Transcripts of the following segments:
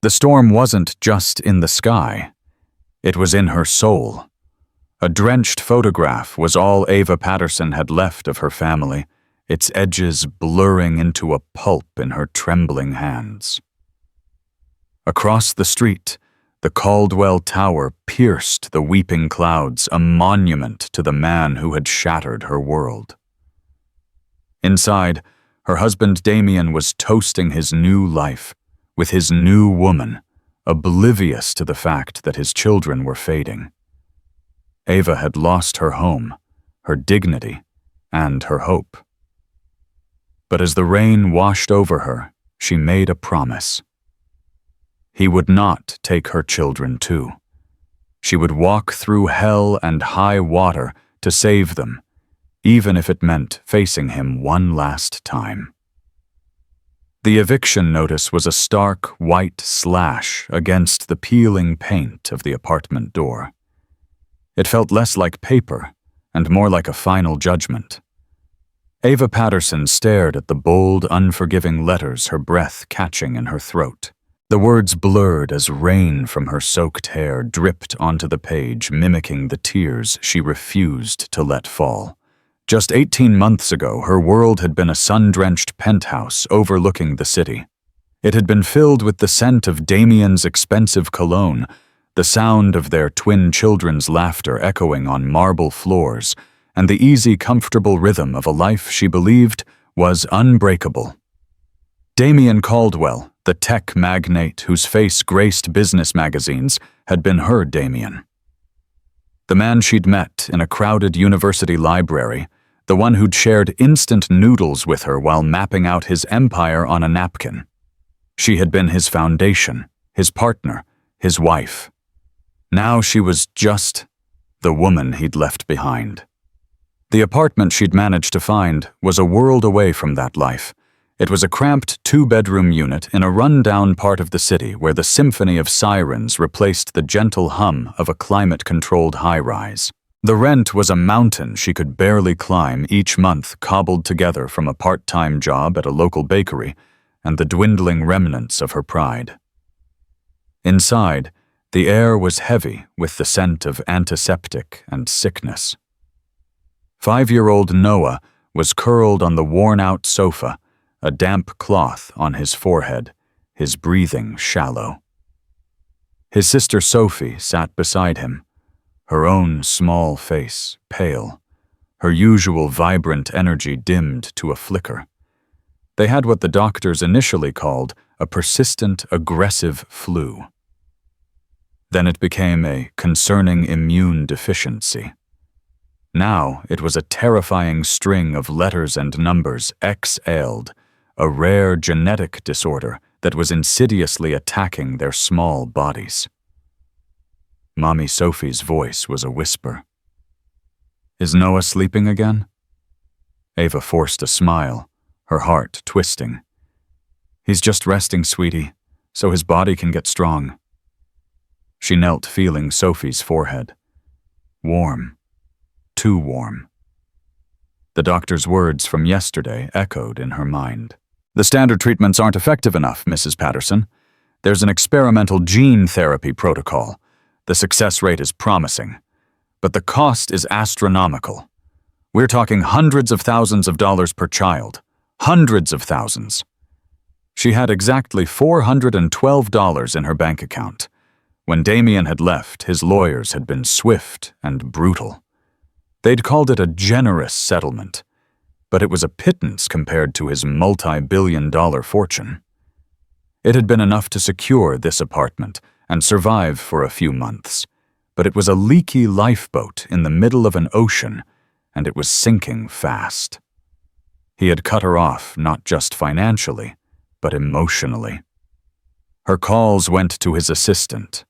The storm wasn't just in the sky. It was in her soul. A drenched photograph was all Ava Patterson had left of her family, its edges blurring into a pulp in her trembling hands. Across the street, the Caldwell Tower pierced the weeping clouds, a monument to the man who had shattered her world. Inside, her husband Damien was toasting his new life, with his new woman, oblivious to the fact that his children were fading. Ava had lost her home, her dignity, and her hope. But as the rain washed over her, she made a promise. He would not take her children too. She would walk through hell and high water to save them, even if it meant facing him one last time. The eviction notice was a stark white slash against the peeling paint of the apartment door. It felt less like paper and more like a final judgment. Ava Patterson stared at the bold, unforgiving letters, her breath catching in her throat. The words blurred as rain from her soaked hair dripped onto the page, mimicking the tears she refused to let fall. Just 18 months ago, her world had been a sun-drenched penthouse overlooking the city. It had been filled with the scent of Damien's expensive cologne, the sound of their twin children's laughter echoing on marble floors, and the easy, comfortable rhythm of a life she believed was unbreakable. Damien Caldwell, the tech magnate whose face graced business magazines, had been her Damien. The man she'd met in a crowded university library, the one who'd shared instant noodles with her while mapping out his empire on a napkin. She had been his foundation, his partner, his wife. Now she was just the woman he'd left behind. The apartment she'd managed to find was a world away from that life. It was a cramped two-bedroom unit in a run-down part of the city where the symphony of sirens replaced the gentle hum of a climate-controlled high-rise. The rent was a mountain she could barely climb each month, cobbled together from a part-time job at a local bakery and the dwindling remnants of her pride. Inside, the air was heavy with the scent of antiseptic and sickness. 5-year-old Noah was curled on the worn-out sofa, a damp cloth on his forehead, his breathing shallow. His sister Sophie sat beside him, her own small face pale, her usual vibrant energy dimmed to a flicker. They had what the doctors initially called a persistent, aggressive flu. Then it became a concerning immune deficiency. Now it was a terrifying string of letters and numbers, XALed, a rare genetic disorder that was insidiously attacking their small bodies. Mommy Sophie's voice was a whisper. "Is Noah sleeping again?" Ava forced a smile, her heart twisting. "He's just resting, sweetie, so his body can get strong." She knelt, feeling Sophie's forehead. Warm. Too warm. The doctor's words from yesterday echoed in her mind. "The standard treatments aren't effective enough, Mrs. Patterson. There's an experimental gene therapy protocol. The success rate is promising, but the cost is astronomical. We're talking hundreds of thousands of dollars per child. Hundreds of thousands." She had exactly $412 in her bank account. When Damien had left, his lawyers had been swift and brutal. They'd called it a generous settlement, but it was a pittance compared to his multi-billion-dollar fortune. It had been enough to secure this apartment and survive for a few months, but it was a leaky lifeboat in the middle of an ocean, and it was sinking fast. He had cut her off not just financially, but emotionally. Her calls went to his assistant.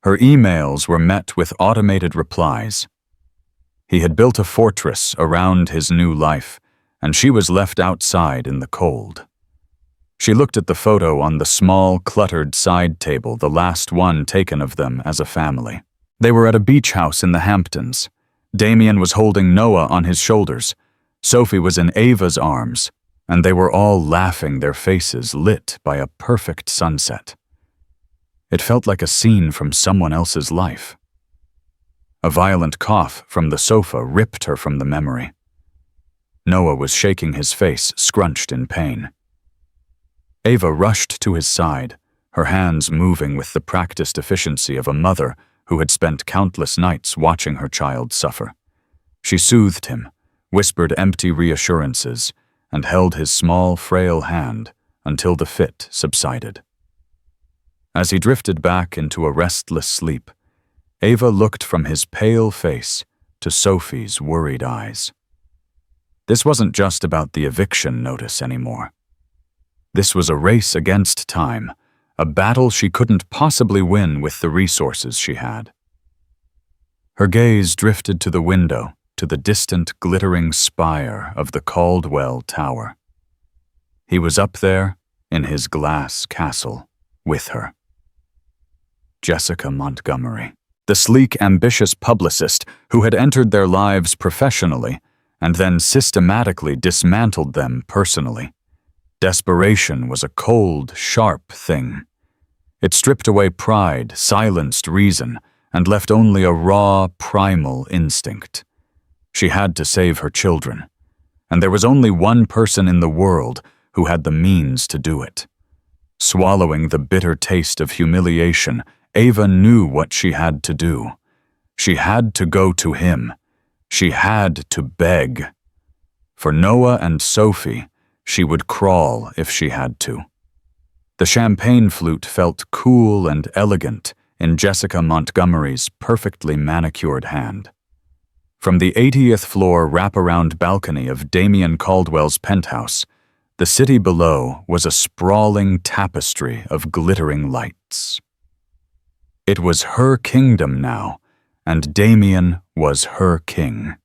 Her emails were met with automated replies. He had built a fortress around his new life, and she was left outside in the cold. She looked at the photo on the small, cluttered side table, the last one taken of them as a family. They were at a beach house in the Hamptons. Damien was holding Noah on his shoulders. Sophie was in Ava's arms, and they were all laughing, their faces lit by a perfect sunset. It felt like a scene from someone else's life. A violent cough from the sofa ripped her from the memory. Noah was shaking his face, scrunched in pain. Ava rushed to his side, her hands moving with the practiced efficiency of a mother who had spent countless nights watching her child suffer. She soothed him, whispered empty reassurances, and held his small, frail hand until the fit subsided. As he drifted back into a restless sleep, Ava looked from his pale face to Sophie's worried eyes. This wasn't just about the eviction notice anymore. This was a race against time, a battle she couldn't possibly win with the resources she had. Her gaze drifted to the window, to the distant glittering spire of the Caldwell Tower. He was up there, in his glass castle, with her. Jessica Montgomery, the sleek, ambitious publicist who had entered their lives professionally and then systematically dismantled them personally. Desperation was a cold, sharp thing. It stripped away pride, silenced reason, and left only a raw, primal instinct. She had to save her children, and there was only one person in the world who had the means to do it. Swallowing the bitter taste of humiliation, Ava knew what she had to do. She had to go to him. She had to beg. For Noah and Sophie, she would crawl if she had to. The champagne flute felt cool and elegant in Jessica Montgomery's perfectly manicured hand. From the 80th floor wraparound balcony of Damien Caldwell's penthouse, the city below was a sprawling tapestry of glittering lights. It was her kingdom now, and Damien was her king.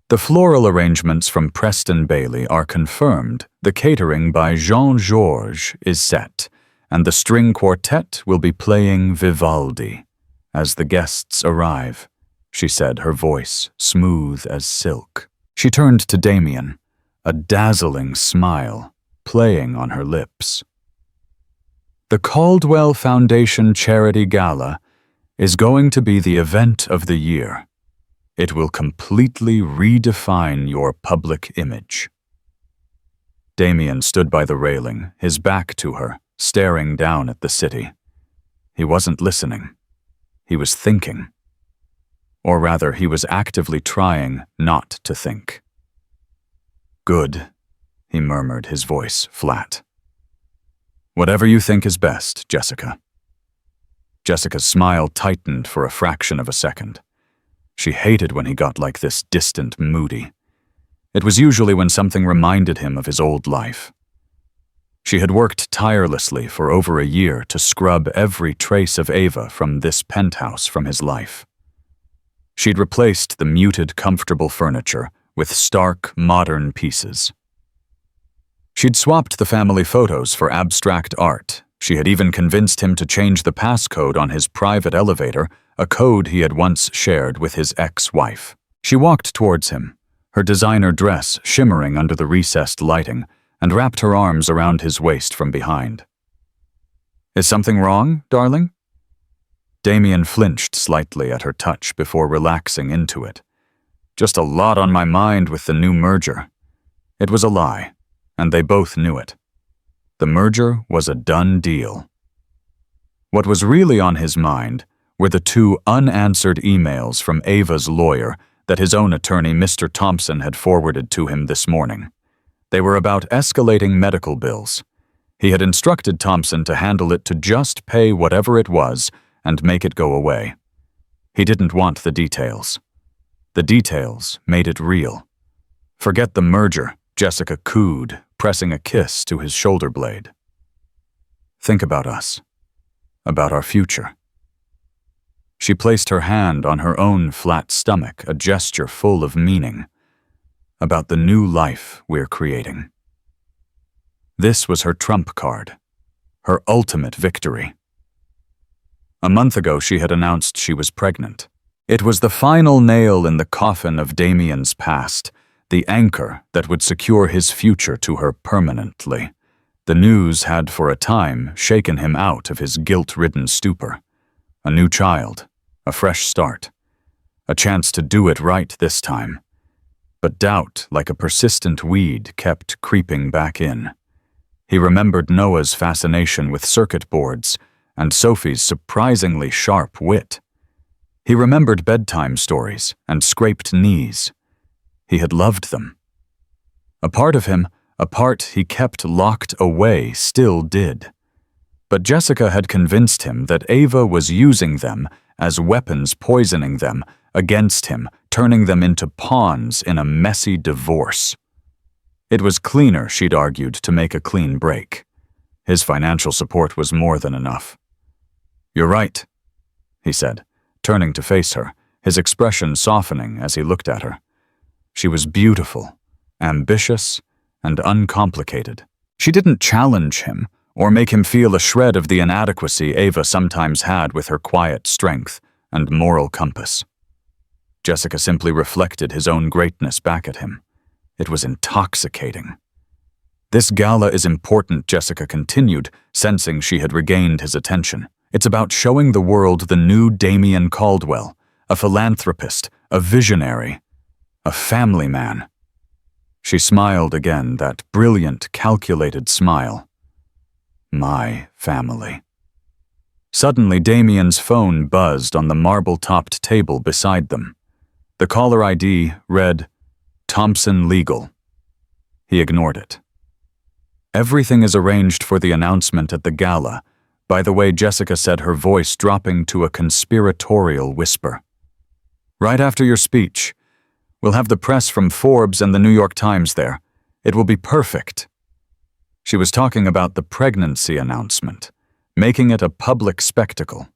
The floral arrangements from Preston Bailey are confirmed, the catering by Jean-Georges is set, and the string quartet will be playing Vivaldi as the guests arrive, she said, her voice smooth as silk. She turned to Damien, a dazzling smile playing on her lips. The Caldwell Foundation Charity Gala is going to be the event of the year. It will completely redefine your public image. Damien stood by the railing, his back to her, staring down at the city. He wasn't listening. He was thinking. Or rather, he was actively trying not to think. "Good," he murmured, his voice flat. "Whatever you think is best, Jessica." Jessica's smile tightened for a fraction of a second. She hated when he got like this, distant, moody. It was usually when something reminded him of his old life. She had worked tirelessly for over a year to scrub every trace of Ava from this penthouse from his life. She'd replaced the muted, comfortable furniture with stark, modern pieces. She'd swapped the family photos for abstract art. She had even convinced him to change the passcode on his private elevator, a code he had once shared with his ex-wife. She walked towards him, her designer dress shimmering under the recessed lighting, and wrapped her arms around his waist from behind. "Is something wrong, darling?" Damien flinched slightly at her touch before relaxing into it. "Just a lot on my mind with the new merger." It was a lie, and they both knew it. The merger was a done deal. What was really on his mind were the 2 unanswered emails from Ava's lawyer that his own attorney, Mr. Thompson, had forwarded to him this morning. They were about escalating medical bills. He had instructed Thompson to handle it, to just pay whatever it was and make it go away. He didn't want the details. The details made it real. "Forget the merger," Jessica cooed, pressing a kiss to his shoulder blade. "Think about us. About our future." She placed her hand on her own flat stomach, a gesture full of meaning. "About the new life we're creating." This was her trump card, her ultimate victory. A month ago, she had announced she was pregnant. It was the final nail in the coffin of Damien's past, the anchor that would secure his future to her permanently. The news had for a time shaken him out of his guilt-ridden stupor. A new child, a fresh start, a chance to do it right this time. But doubt, like a persistent weed, kept creeping back in. He remembered Noah's fascination with circuit boards and Sophie's surprisingly sharp wit. He remembered bedtime stories and scraped knees. He had loved them. A part of him, a part he kept locked away, still did. But Jessica had convinced him that Ava was using them as weapons, poisoning them against him, turning them into pawns in a messy divorce. It was cleaner, she'd argued, to make a clean break. His financial support was more than enough. "You're right," he said, turning to face her, his expression softening as he looked at her. She was beautiful, ambitious, and uncomplicated. She didn't challenge him or make him feel a shred of the inadequacy Ava sometimes had with her quiet strength and moral compass. Jessica simply reflected his own greatness back at him. It was intoxicating. "This gala is important," Jessica continued, sensing she had regained his attention. "It's about showing the world the new Damien Caldwell, a philanthropist, a visionary, a family man." She smiled again, that brilliant, calculated smile. My family. Suddenly, Damien's phone buzzed on the marble-topped table beside them. The caller ID read, "Thompson Legal." He ignored it. "Everything is arranged for the announcement at the gala. By the way," Jessica said, her voice dropping to a conspiratorial whisper. "Right after your speech. We'll have the press from Forbes and the New York Times there. It will be perfect." She was talking about the pregnancy announcement, making it a public spectacle.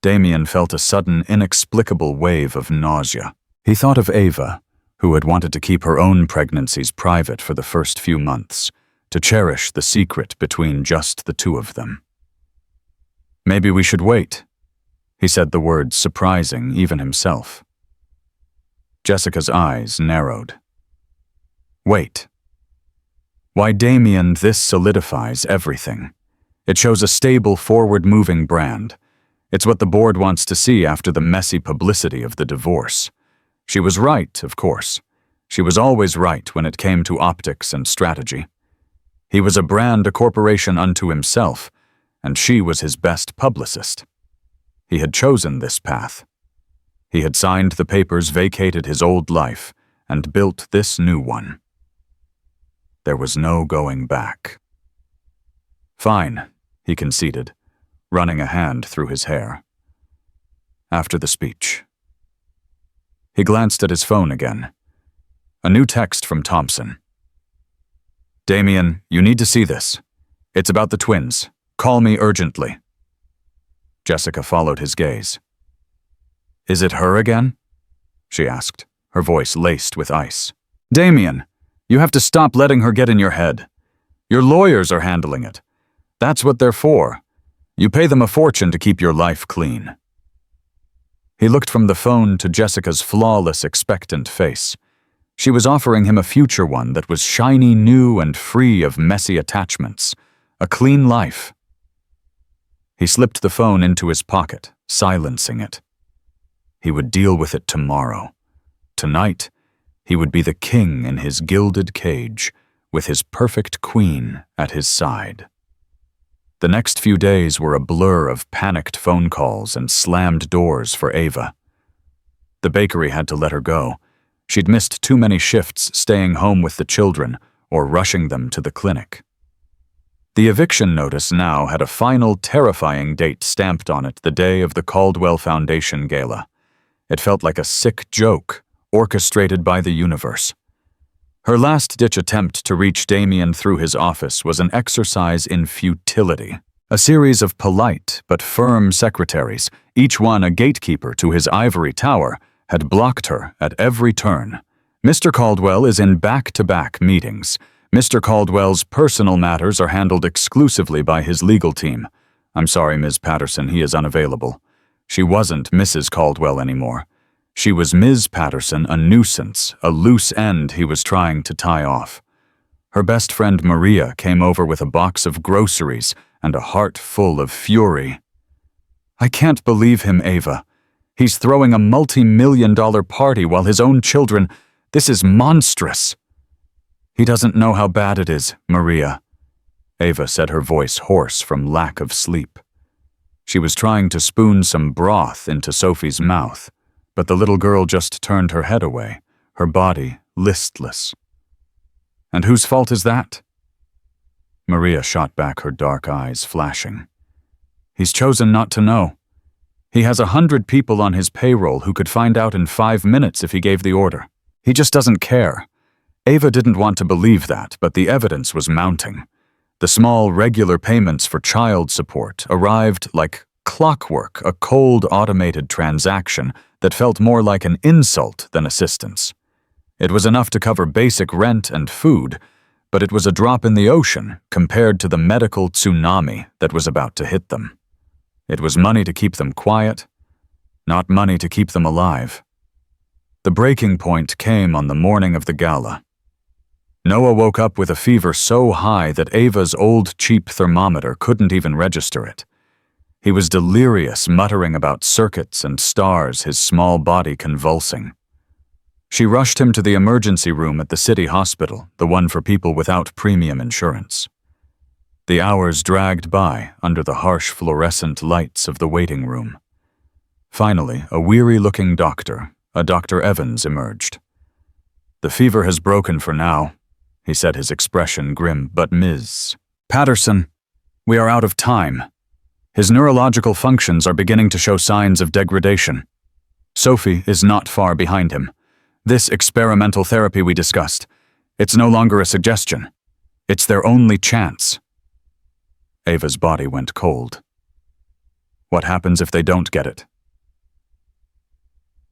Damien felt a sudden, inexplicable wave of nausea. He thought of Ava, who had wanted to keep her own pregnancies private for the first few months, to cherish the secret between just the two of them. "Maybe we should wait," he said, the words surprising even himself. Jessica's eyes narrowed. "Wait. Why, Damien, this solidifies everything. It shows a stable, forward-moving brand. It's what the board wants to see after the messy publicity of the divorce. She was right, of course. She was always right when it came to optics and strategy. He was a brand, a corporation unto himself, and she was his best publicist. He had chosen this path. He had signed the papers, vacated his old life, and built this new one. There was no going back. "Fine," he conceded, running a hand through his hair. After the speech. He glanced at his phone again. A new text from Thompson. "Damien, you need to see this. It's about the twins. Call me urgently." Jessica followed his gaze. "Is it her again?" she asked, her voice laced with ice. "Damien, you have to stop letting her get in your head. Your lawyers are handling it. That's what they're for. You pay them a fortune to keep your life clean." He looked from the phone to Jessica's flawless, expectant face. She was offering him a future one that was shiny, new, and free of messy attachments. A clean life. He slipped the phone into his pocket, silencing it. He would deal with it tomorrow. Tonight, he would be the king in his gilded cage, with his perfect queen at his side. The next few days were a blur of panicked phone calls and slammed doors for Ava. The bakery had to let her go. She'd missed too many shifts staying home with the children or rushing them to the clinic. The eviction notice now had a final, terrifying date stamped on it, the day of the Caldwell Foundation Gala. It felt like a sick joke, orchestrated by the universe. Her last-ditch attempt to reach Damien through his office was an exercise in futility. A series of polite but firm secretaries, each one a gatekeeper to his ivory tower, had blocked her at every turn. Mr. Caldwell is in back-to-back meetings. Mr. Caldwell's personal matters are handled exclusively by his legal team. I'm sorry, Ms. Patterson, he is unavailable. She wasn't Mrs. Caldwell anymore. She was Ms. Patterson, a nuisance, a loose end he was trying to tie off. Her best friend Maria came over with a box of groceries and a heart full of fury. "I can't believe him, Ava. He's throwing a multi-million-dollar party while his own children— This is monstrous." "He doesn't know how bad it is, Maria." Ava said, her voice hoarse from lack of sleep. She was trying to spoon some broth into Sophie's mouth, but the little girl just turned her head away, her body listless. "And whose fault is that?" Maria shot back, her dark eyes flashing. "He's chosen not to know. He has 100 people on his payroll who could find out in 5 minutes if he gave the order. He just doesn't care." Ava didn't want to believe that, but the evidence was mounting. The small, regular payments for child support arrived like clockwork, a cold, automated transaction that felt more like an insult than assistance. It was enough to cover basic rent and food, but it was a drop in the ocean compared to the medical tsunami that was about to hit them. It was money to keep them quiet, not money to keep them alive. The breaking point came on the morning of the gala. Noah woke up with a fever so high that Ava's old cheap thermometer couldn't even register it. He was delirious, muttering about circuits and stars, his small body convulsing. She rushed him to the emergency room at the city hospital, the one for people without premium insurance. The hours dragged by under the harsh fluorescent lights of the waiting room. Finally, a weary-looking doctor, a Dr. Evans, emerged. "The fever has broken for now," he said, his expression grim, "but Ms. Patterson, we are out of time. His neurological functions are beginning to show signs of degradation. Sophie is not far behind him. This experimental therapy we discussed, it's no longer a suggestion. It's their only chance." Ava's body went cold. "What happens if they don't get it?"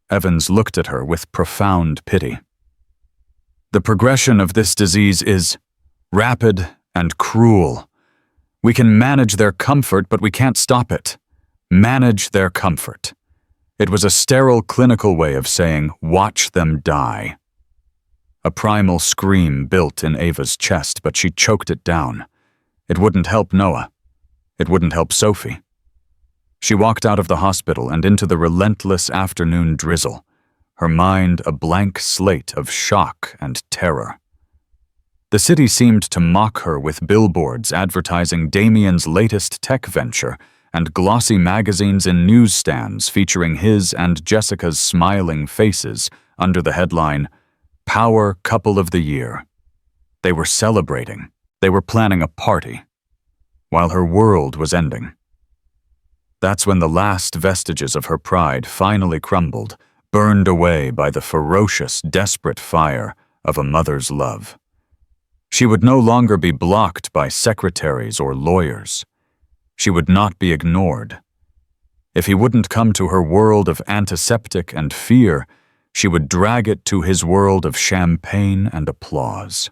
Evans looked at her with profound pity. "The progression of this disease is rapid and cruel. We can manage their comfort, but we can't stop it. Manage their comfort." It was a sterile clinical way of saying, "Watch them die." A primal scream built in Ava's chest, but she choked it down. It wouldn't help Noah. It wouldn't help Sophie. She walked out of the hospital and into the relentless afternoon drizzle, her mind a blank slate of shock and terror. The city seemed to mock her with billboards advertising Damien's latest tech venture and glossy magazines in newsstands featuring his and Jessica's smiling faces under the headline, "Power Couple of the Year." They were celebrating. They were planning a party, while her world was ending. That's when the last vestiges of her pride finally crumbled, burned away by the ferocious, desperate fire of a mother's love. She would no longer be blocked by secretaries or lawyers. She would not be ignored. If he wouldn't come to her world of antiseptic and fear, she would drag it to his world of champagne and applause.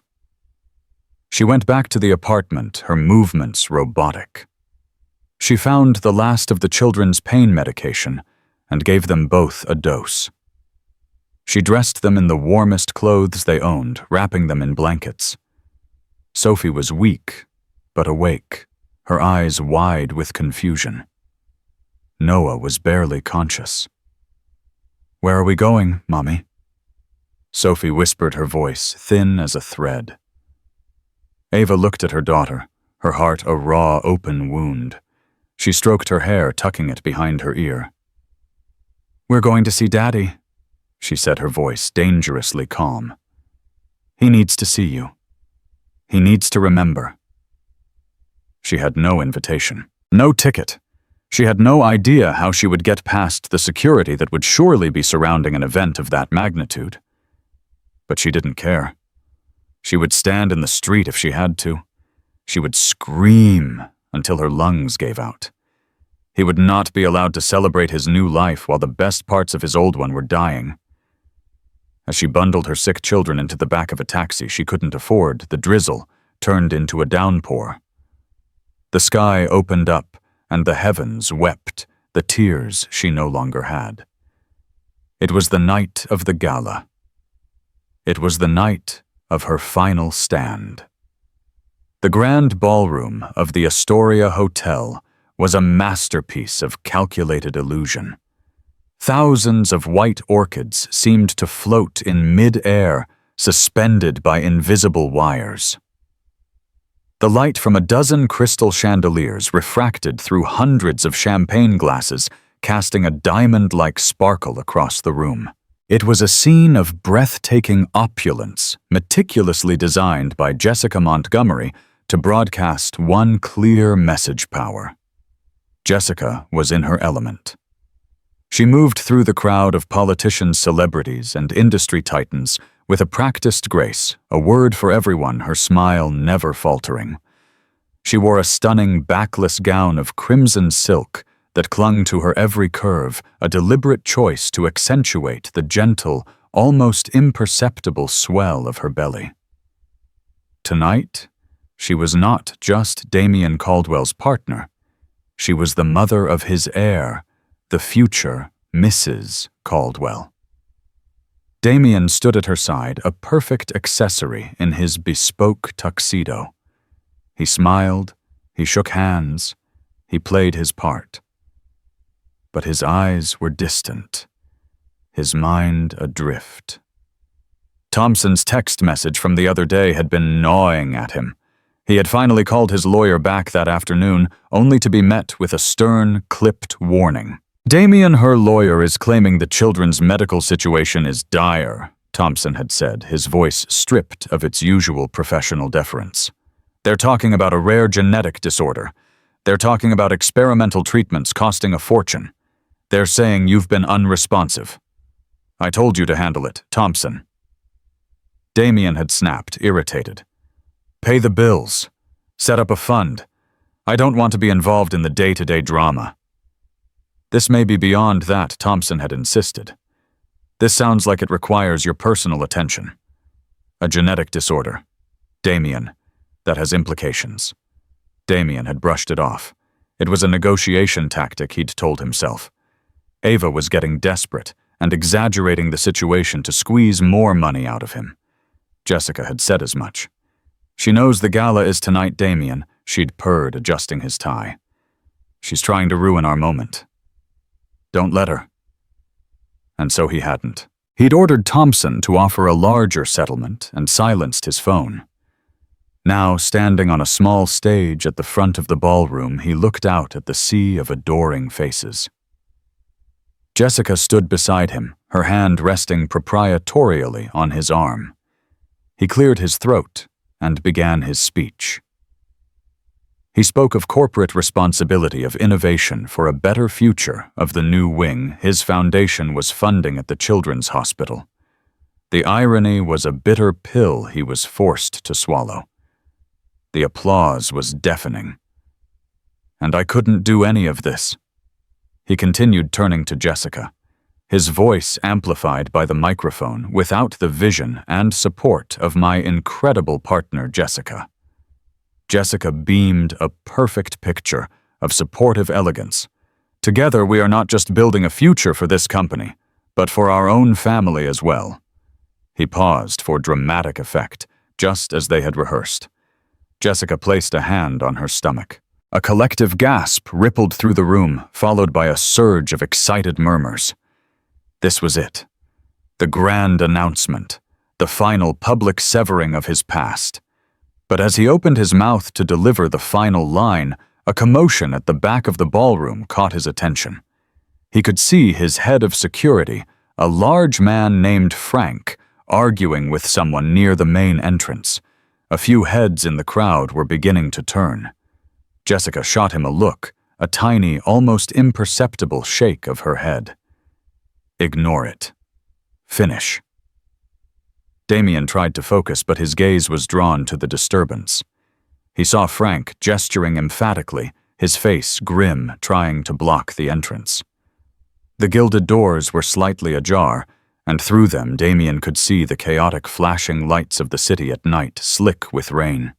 She went back to the apartment, her movements robotic. She found the last of the children's pain medication and gave them both a dose. She dressed them in the warmest clothes they owned, wrapping them in blankets. Sophie was weak, but awake, her eyes wide with confusion. Noah was barely conscious. "Where are we going, Mommy?" Sophie whispered, her voice thin as a thread. Ava looked at her daughter, her heart a raw, open wound. She stroked her hair, tucking it behind her ear. "We're going to see Daddy," she said, her voice dangerously calm. "He needs to see you. He needs to remember." She had no invitation, no ticket. She had no idea how she would get past the security that would surely be surrounding an event of that magnitude. But she didn't care. She would stand in the street if she had to. She would scream until her lungs gave out. He would not be allowed to celebrate his new life while the best parts of his old one were dying. As she bundled her sick children into the back of a taxi she couldn't afford, the drizzle turned into a downpour. The sky opened up, and the heavens wept the tears she no longer had. It was the night of the gala. It was the night of her final stand. The grand ballroom of the Astoria Hotel was a masterpiece of calculated illusion. Thousands of white orchids seemed to float in mid-air, suspended by invisible wires. The light from a dozen crystal chandeliers refracted through hundreds of champagne glasses, casting a diamond-like sparkle across the room. It was a scene of breathtaking opulence, meticulously designed by Jessica Montgomery to broadcast one clear message power. Jessica was in her element. She moved through the crowd of politicians, celebrities, and industry titans with a practiced grace, a word for everyone, her smile never faltering. She wore a stunning backless gown of crimson silk that clung to her every curve, a deliberate choice to accentuate the gentle, almost imperceptible swell of her belly. Tonight, she was not just Damian Caldwell's partner. She was the mother of his heir, the future Mrs. Caldwell. Damian stood at her side, a perfect accessory in his bespoke tuxedo. He smiled, he shook hands, he played his part. But his eyes were distant, his mind adrift. Thompson's text message from the other day had been gnawing at him. He had finally called his lawyer back that afternoon, only to be met with a stern, clipped warning. "Damian, her lawyer, is claiming the children's medical situation is dire," Thompson had said, his voice stripped of its usual professional deference. "They're talking about a rare genetic disorder. They're talking about experimental treatments costing a fortune. They're saying you've been unresponsive. I told you to handle it, Thompson." Damian had snapped, irritated. "Pay the bills. Set up a fund. I don't want to be involved in the day-to-day drama." "This may be beyond that," Thompson had insisted. "This sounds like it requires your personal attention. A genetic disorder. Damian, that has implications." Damian had brushed it off. It was a negotiation tactic, he'd told himself. Ava was getting desperate and exaggerating the situation to squeeze more money out of him. Jessica had said as much. "She knows the gala is tonight, Damian," she'd purred, adjusting his tie. "She's trying to ruin our moment. Don't let her." And so he hadn't. He'd ordered Thompson to offer a larger settlement and silenced his phone. Now, standing on a small stage at the front of the ballroom, he looked out at the sea of adoring faces. Jessica stood beside him, her hand resting proprietorially on his arm. He cleared his throat and began his speech. He spoke of corporate responsibility, of innovation for a better future of the new wing his foundation was funding at the Children's Hospital. The irony was a bitter pill he was forced to swallow. The applause was deafening. "And I couldn't do any of this," he continued, turning to Jessica, his voice amplified by the microphone, "without the vision and support of my incredible partner, Jessica." Jessica beamed a perfect picture of supportive elegance. "Together, we are not just building a future for this company, but for our own family as well." He paused for dramatic effect, just as they had rehearsed. Jessica placed a hand on her stomach. A collective gasp rippled through the room, followed by a surge of excited murmurs. This was it. The grand announcement, the final public severing of his past. But as he opened his mouth to deliver the final line, a commotion at the back of the ballroom caught his attention. He could see his head of security, a large man named Frank, arguing with someone near the main entrance. A few heads in the crowd were beginning to turn. Jessica shot him a look, a tiny, almost imperceptible shake of her head. "Ignore it. Finish." Damian tried to focus, but his gaze was drawn to the disturbance. He saw Frank gesturing emphatically, his face grim, trying to block the entrance. The gilded doors were slightly ajar, and through them Damian could see the chaotic flashing lights of the city at night, slick with rain.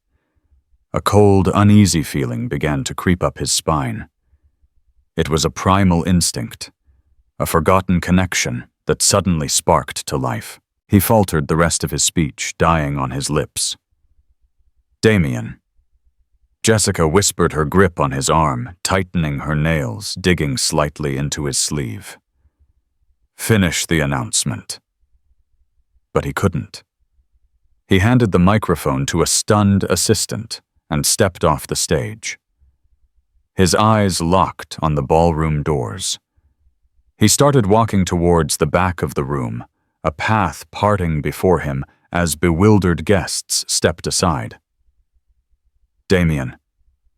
A cold, uneasy feeling began to creep up his spine. It was a primal instinct, a forgotten connection that suddenly sparked to life. He faltered the rest of his speech, dying on his lips. "Damian, Jessica whispered her grip on his arm, tightening her nails, digging slightly into his sleeve. Finish the announcement. But he couldn't. He handed the microphone to a stunned assistant and stepped off the stage. His eyes locked on the ballroom doors. He started walking towards the back of the room, a path parting before him as bewildered guests stepped aside. "Damien,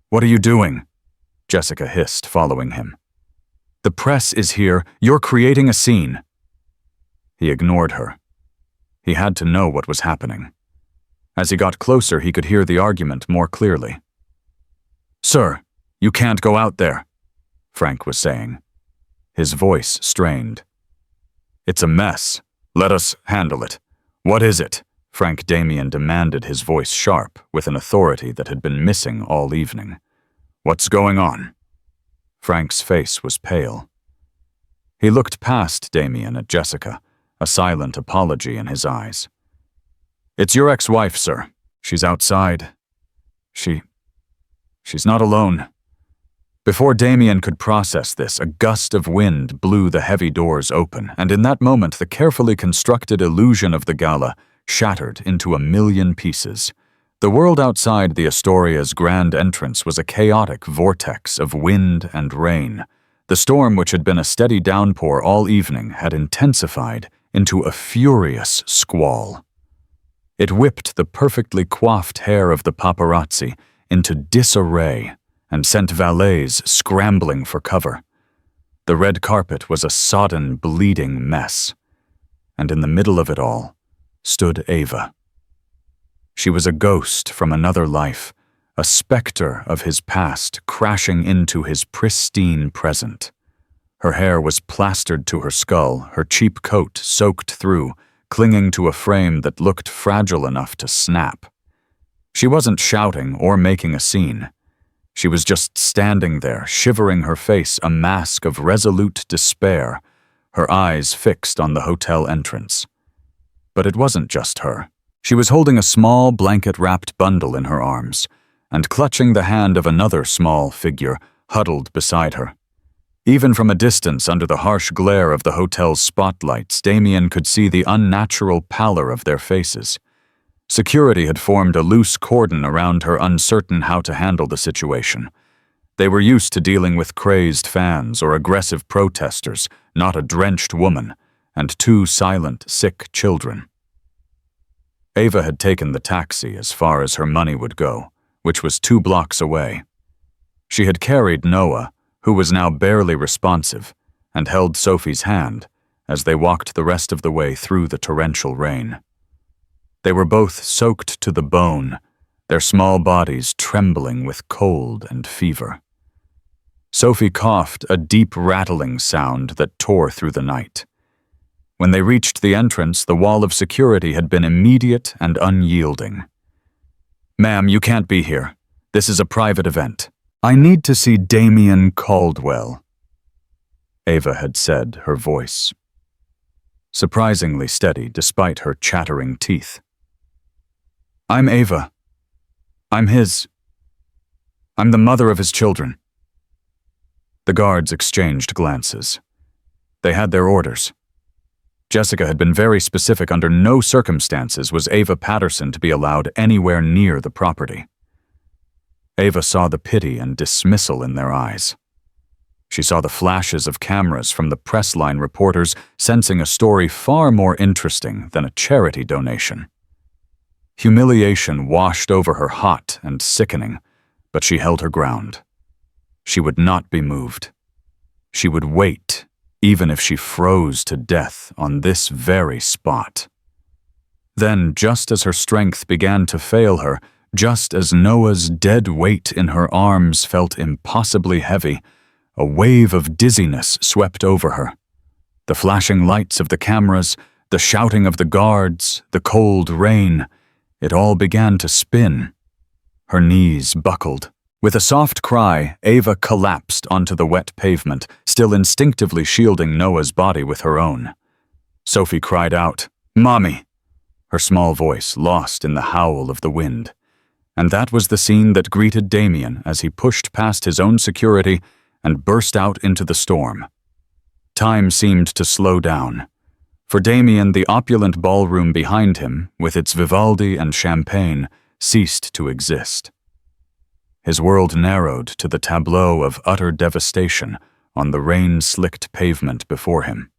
what are you doing?" Jessica hissed, following him. "The press is here. You're creating a scene." He ignored her. He had to know what was happening. As he got closer, he could hear the argument more clearly. "Sir, you can't go out there," Frank was saying. His voice strained. "It's a mess. Let us handle it. What is it?" Frank Damien demanded, his voice sharp, with an authority that had been missing all evening. "What's going on?" Frank's face was pale. He looked past Damien at Jessica, a silent apology in his eyes. "It's your ex-wife, sir. She's outside. She's not alone." Before Damien could process this, a gust of wind blew the heavy doors open, and in that moment the carefully constructed illusion of the gala shattered into a million pieces. The world outside the Astoria's grand entrance was a chaotic vortex of wind and rain. The storm, which had been a steady downpour all evening, had intensified into a furious squall. It whipped the perfectly coiffed hair of the paparazzi into disarray and sent valets scrambling for cover. The red carpet was a sodden, bleeding mess. And in the middle of it all stood Ava. She was a ghost from another life, a specter of his past crashing into his pristine present. Her hair was plastered to her skull, her cheap coat soaked through, clinging to a frame that looked fragile enough to snap. She wasn't shouting or making a scene. She was just standing there, shivering, her face a mask of resolute despair, her eyes fixed on the hotel entrance. But it wasn't just her. She was holding a small blanket-wrapped bundle in her arms and clutching the hand of another small figure huddled beside her. Even from a distance, under the harsh glare of the hotel's spotlights, Damien could see the unnatural pallor of their faces. Security had formed a loose cordon around her, uncertain how to handle the situation. They were used to dealing with crazed fans or aggressive protesters, not a drenched woman, and two silent, sick children. Ava had taken the taxi as far as her money would go, which was 2 blocks away. She had carried Noah, who was now barely responsive, and held Sophie's hand as they walked the rest of the way through the torrential rain. They were both soaked to the bone, their small bodies trembling with cold and fever. Sophie coughed, a deep rattling sound that tore through the night. When they reached the entrance, the wall of security had been immediate and unyielding. "Ma'am, you can't be here. This is a private event. I need to see Damien Caldwell," Ava had said, her voice surprisingly steady despite her chattering teeth. "I'm Ava. I'm the mother of his children." The guards exchanged glances. They had their orders. Jessica had been very specific. Under no circumstances was Ava Patterson to be allowed anywhere near the property. Ava saw the pity and dismissal in their eyes. She saw the flashes of cameras from the press line reporters, sensing a story far more interesting than a charity donation. Humiliation washed over her, hot and sickening, but she held her ground. She would not be moved. She would wait, even if she froze to death on this very spot. Then, just as her strength began to fail her, just as Noah's dead weight in her arms felt impossibly heavy, a wave of dizziness swept over her. The flashing lights of the cameras, the shouting of the guards, the cold rain, it all began to spin. Her knees buckled. With a soft cry, Ava collapsed onto the wet pavement, still instinctively shielding Noah's body with her own. Sophie cried out, "Mommy!" her small voice lost in the howl of the wind. And that was the scene that greeted Damien as he pushed past his own security and burst out into the storm. Time seemed to slow down. For Damien, the opulent ballroom behind him, with its Vivaldi and champagne, ceased to exist. His world narrowed to the tableau of utter devastation on the rain-slicked pavement before him.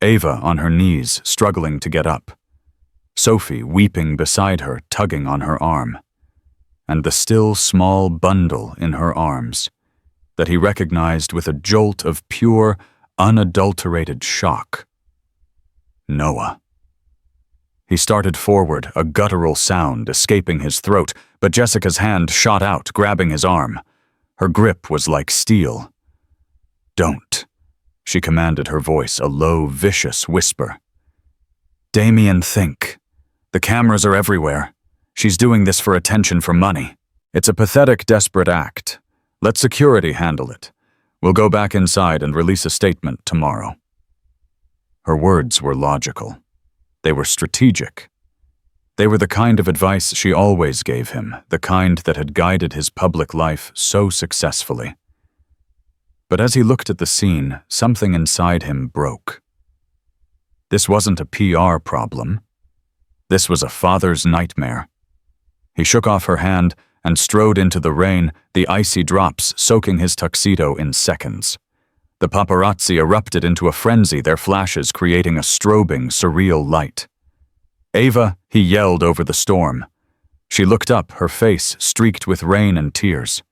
Ava on her knees, struggling to get up. Sophie weeping beside her, tugging on her arm. And the still small bundle in her arms that he recognized with a jolt of pure, unadulterated shock. Noah. He started forward, a guttural sound escaping his throat, but Jessica's hand shot out, grabbing his arm. Her grip was like steel. "Don't," she commanded, her voice a low, vicious whisper. "Damien, think. The cameras are everywhere. She's doing this for attention, for money. It's a pathetic, desperate act. Let security handle it. We'll go back inside and release a statement tomorrow." Her words were logical. They were strategic. They were the kind of advice she always gave him, the kind that had guided his public life so successfully. But as he looked at the scene, something inside him broke. This wasn't a PR problem. This was a father's nightmare. He shook off her hand and strode into the rain, the icy drops soaking his tuxedo in seconds. The paparazzi erupted into a frenzy, their flashes creating a strobing, surreal light. "Ava," he yelled over the storm. She looked up, her face streaked with rain and tears.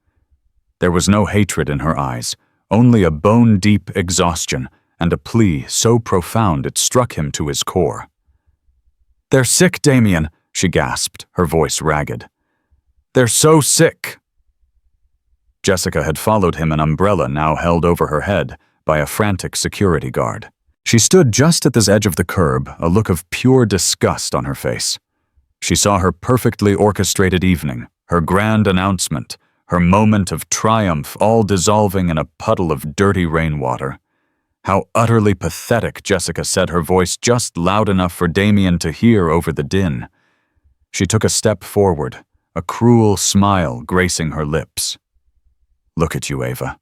There was no hatred in her eyes, only a bone-deep exhaustion and a plea so profound it struck him to his core. "They're sick, Damien," she gasped, her voice ragged. "They're so sick." Jessica had followed him, an umbrella now held over her head by a frantic security guard. She stood just at the edge of the curb, a look of pure disgust on her face. She saw her perfectly orchestrated evening, her grand announcement, her moment of triumph all dissolving in a puddle of dirty rainwater. How utterly pathetic, Jessica said, her voice just loud enough for Damien to hear over the din. She took a step forward, a cruel smile gracing her lips. "Look at you, Ava.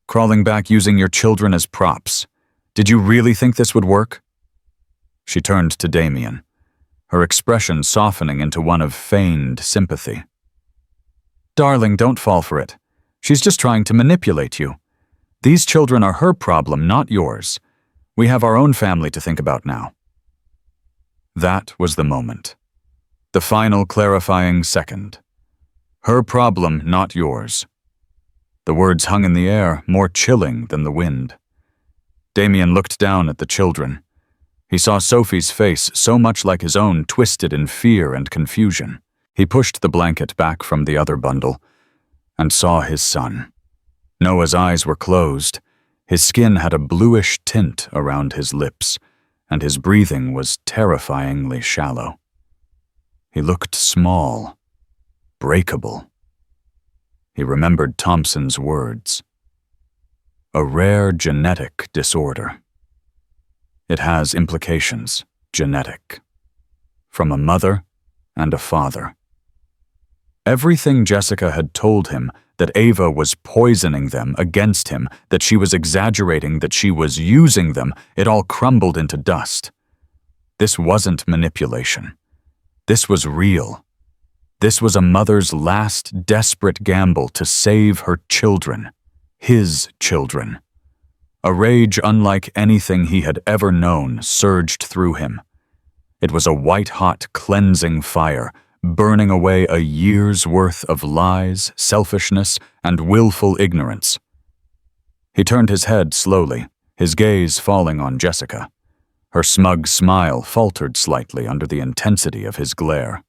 Crawling back using your children as props. Did you really think this would work?" She turned to Damien, her expression softening into one of feigned sympathy. "Darling, don't fall for it. She's just trying to manipulate you. These children are her problem, not yours. We have our own family to think about now." That was the moment. The final clarifying second. Her problem, not yours. The words hung in the air, more chilling than the wind. Damien looked down at the children. He saw Sophie's face, so much like his own, twisted in fear and confusion. He pushed the blanket back from the other bundle and saw his son. Noah's eyes were closed. His skin had a bluish tint around his lips, and his breathing was terrifyingly shallow. He looked small, breakable. He remembered Thompson's words. A rare genetic disorder. It has implications, genetic. From a mother and a father. Everything Jessica had told him, that Ava was poisoning them against him, that she was exaggerating, that she was using them, it all crumbled into dust. This wasn't manipulation. This was real. This was a mother's last desperate gamble to save her children, his children. A rage unlike anything he had ever known surged through him. It was a white-hot cleansing fire, burning away a year's worth of lies, selfishness, and willful ignorance. He turned his head slowly, his gaze falling on Jessica. Her smug smile faltered slightly under the intensity of his glare.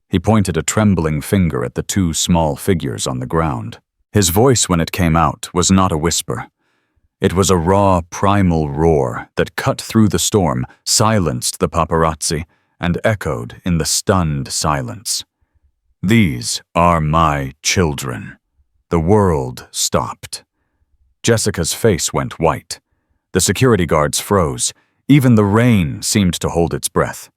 He pointed a trembling finger at the two small figures on the ground. His voice, when it came out, was not a whisper. It was a raw, primal roar that cut through the storm, silenced the paparazzi, and echoed in the stunned silence. "These are my children." The world stopped. Jessica's face went white. The security guards froze. Even the rain seemed to hold its breath.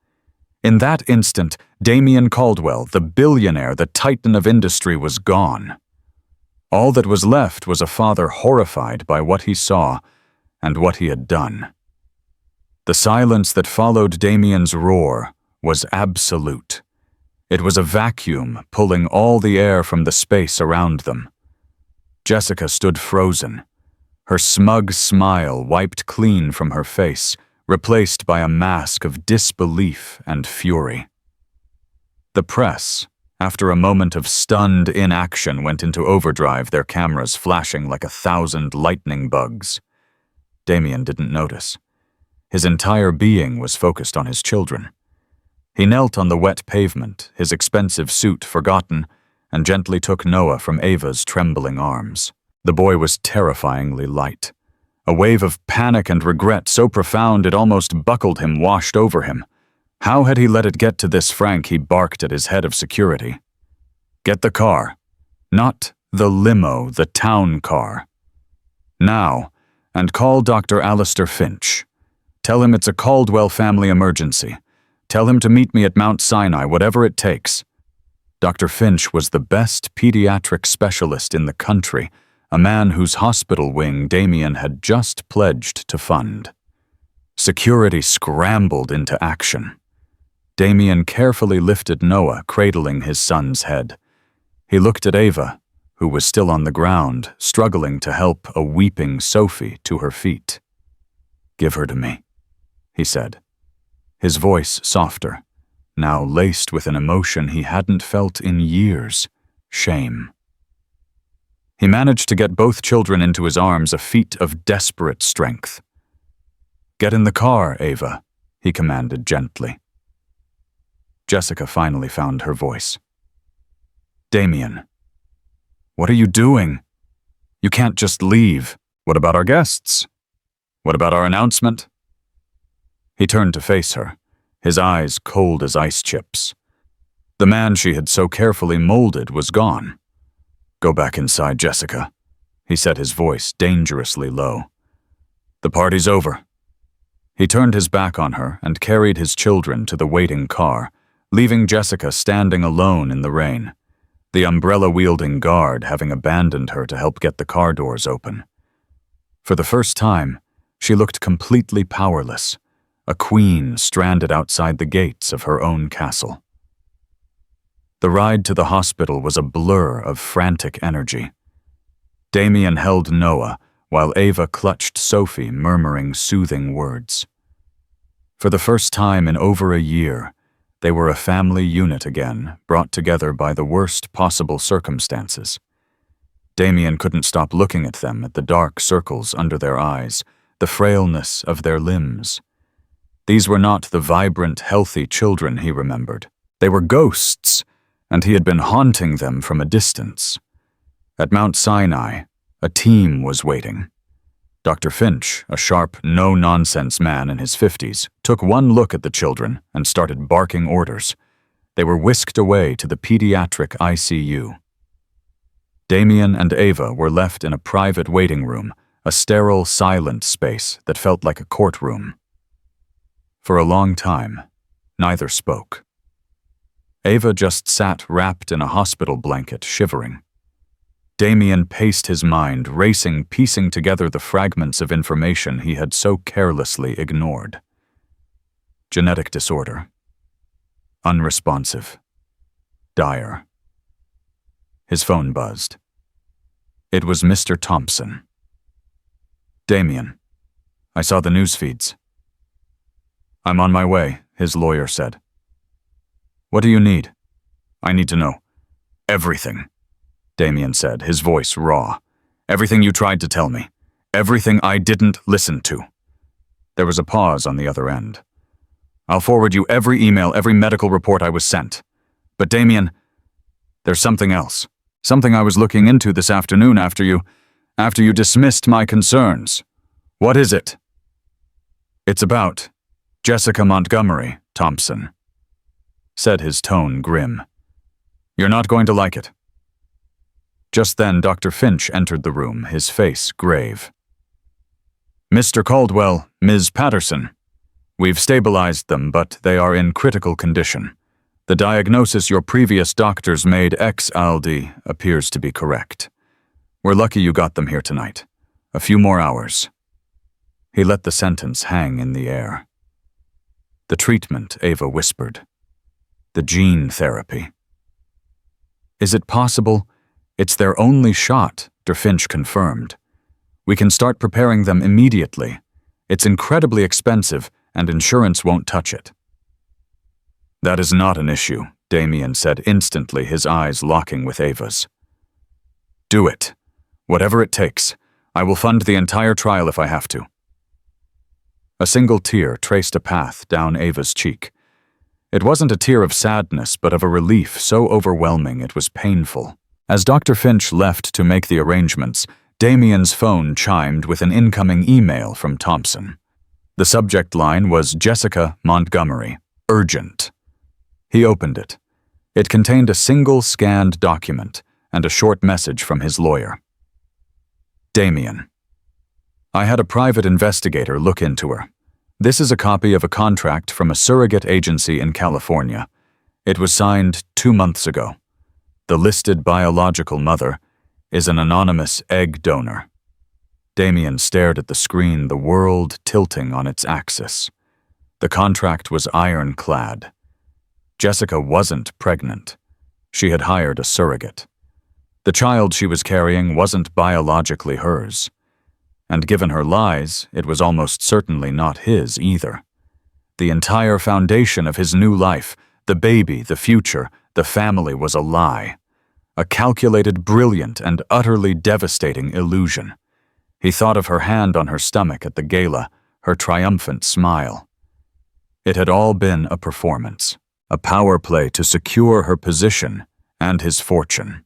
In that instant, Damien Caldwell, the billionaire, the titan of industry, was gone. All that was left was a father horrified by what he saw and what he had done. The silence that followed Damien's roar was absolute. It was a vacuum pulling all the air from the space around them. Jessica stood frozen, her smug smile wiped clean from her face, replaced by a mask of disbelief and fury. The press, after a moment of stunned inaction, went into overdrive, their cameras flashing like 1,000 lightning bugs. Damien didn't notice. His entire being was focused on his children. He knelt on the wet pavement, his expensive suit forgotten, and gently took Noah from Ava's trembling arms. The boy was terrifyingly light. A wave of panic and regret so profound it almost buckled him, washed over him. How had he let it get to this? Frank, he barked at his head of security. Get the car. Not the limo, the town car. Now, and call Dr. Alistair Finch. Tell him it's a Caldwell family emergency. Tell him to meet me at Mount Sinai, whatever it takes. Dr. Finch was the best pediatric specialist in the country, a man whose hospital wing Damien had just pledged to fund. Security scrambled into action. Damien carefully lifted Noah, cradling his son's head. He looked at Ava, who was still on the ground, struggling to help a weeping Sophie to her feet. Give her to me, he said, his voice softer, now laced with an emotion he hadn't felt in years, shame. He managed to get both children into his arms, a feat of desperate strength. Get in the car, Ava, he commanded gently. Jessica finally found her voice. Damien, what are you doing? You can't just leave. What about our guests? What about our announcement? He turned to face her, his eyes cold as ice chips. The man she had so carefully molded was gone. Go back inside, Jessica, he said, his voice dangerously low. The party's over. He turned his back on her and carried his children to the waiting car, leaving Jessica standing alone in the rain, the umbrella-wielding guard having abandoned her to help get the car doors open. For the first time, she looked completely powerless, a queen stranded outside the gates of her own castle. The ride to the hospital was a blur of frantic energy. Damien held Noah, while Ava clutched Sophie, murmuring soothing words. For the first time in over a year, they were a family unit again, brought together by the worst possible circumstances. Damien couldn't stop looking at them, at the dark circles under their eyes, the frailness of their limbs. These were not the vibrant, healthy children he remembered. They were ghosts, and he had been haunting them from a distance. At Mount Sinai, a team was waiting. Dr. Finch, a sharp, no-nonsense man in his 50s, took one look at the children and started barking orders. They were whisked away to the pediatric ICU. Damien and Ava were left in a private waiting room, a sterile, silent space that felt like a courtroom. For a long time, neither spoke. Ava just sat wrapped in a hospital blanket, shivering. Damien paced his mind, racing, piecing together the fragments of information he had so carelessly ignored. Genetic disorder. Unresponsive. Dire. His phone buzzed. It was Mr. Thompson. Damien, I saw the news feeds. I'm on my way, his lawyer said. What do you need? I need to know. Everything, Damien said, his voice raw. Everything you tried to tell me. Everything I didn't listen to. There was a pause on the other end. I'll forward you every email, every medical report I was sent. But Damien, there's something else. Something I was looking into this afternoon after you dismissed my concerns. What is it? It's about Jessica Montgomery, Thompson, said, his tone grim. You're not going to like it. Just then, Dr. Finch entered the room, his face grave. Mr. Caldwell, Ms. Patterson. We've stabilized them, but they are in critical condition. The diagnosis your previous doctors made ex-Aldi appears to be correct. We're lucky you got them here tonight. A few more hours." He let the sentence hang in the air. "The treatment," Ava whispered. "The gene therapy." "Is it possible? It's their only shot," Finch confirmed. "We can start preparing them immediately. It's incredibly expensive, and insurance won't touch it." "That is not an issue," Damien said instantly, his eyes locking with Ava's. "Do it. Whatever it takes. I will fund the entire trial if I have to." A single tear traced a path down Ava's cheek. It wasn't a tear of sadness, but of a relief so overwhelming it was painful. As Dr. Finch left to make the arrangements, Damien's phone chimed with an incoming email from Thompson. The subject line was Jessica Montgomery, urgent. He opened it. It contained a single scanned document and a short message from his lawyer. "Damien, I had a private investigator look into her. This is a copy of a contract from a surrogate agency in California. It was signed 2 months ago. The listed biological mother is an anonymous egg donor." Damien stared at the screen, the world tilting on its axis. The contract was ironclad. Jessica wasn't pregnant. She had hired a surrogate. The child she was carrying wasn't biologically hers. And given her lies, it was almost certainly not his either. The entire foundation of his new life, the baby, the future, the family, was a lie. A calculated, brilliant, and utterly devastating illusion. He thought of her hand on her stomach at the gala, her triumphant smile. It had all been a performance, a power play to secure her position and his fortune.